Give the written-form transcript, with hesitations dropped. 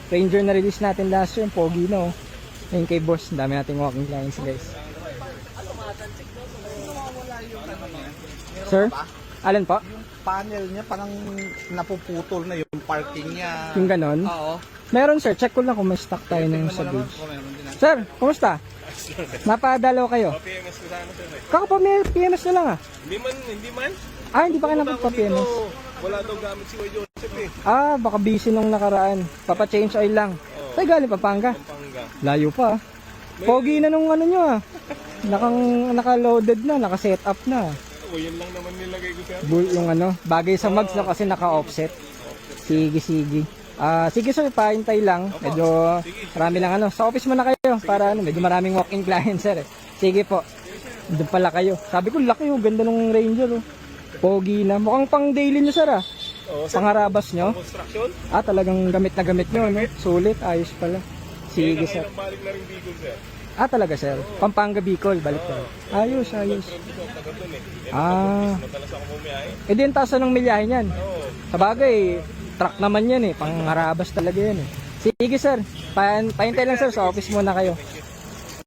Ranger na release natin last year, pogi na oh. Ayun kay boss, dami nating walking clients guys. Sir? Alin po? Yung panel niya parang napuputol na yung parking niya. Yung ganon? Oo. Meron sir, check ko lang kung may stock tayo nung sa gauge. Sir, kumusta? Napadalaw kayo? PMS ko sana sir eh. Kako pa may PMS na lang ah. Hindi man. Hindi pa kayo nagpa-PMS. Wala daw gamit si Kuya Joseph eh. Baka busy nung nakaraan. Papa-change oil lang. Ay, galing Pampanga. Pampanga. Layo pa ah. Pogi na nung ano nyo ah. Naka-loaded na, naka-set up na. O yun lang naman nilagay ko sir. Yung ano, bagay sa mags na kasi naka-offset. Sige. Sige sir, pahintay lang. Medyo marami lang ano. Sa office mo na kayo para ano, medyo maraming walk-in clients sir eh. Sige po. Doon pala kayo. Sabi ko laki oh, ganda ng Ranger oh. Pogi na. Mukhang pang daily nyo sir ah. Pangarabas nyo. Construction? Talagang gamit na gamit nyo no. Sulit, ayos pala. Sige sir. Balik na rin Bicol sir. Talaga sir. Pampanga Bicol, balik tayo. Ayos. Taga doon eh. Madalas ako bumiyahe. Di ang taas ng milyahe niyan. Oo. Sa bagay, truck naman yan eh. Pangharabas talaga yan eh. Sige sir, pahintay lang sir, sa office muna kayo.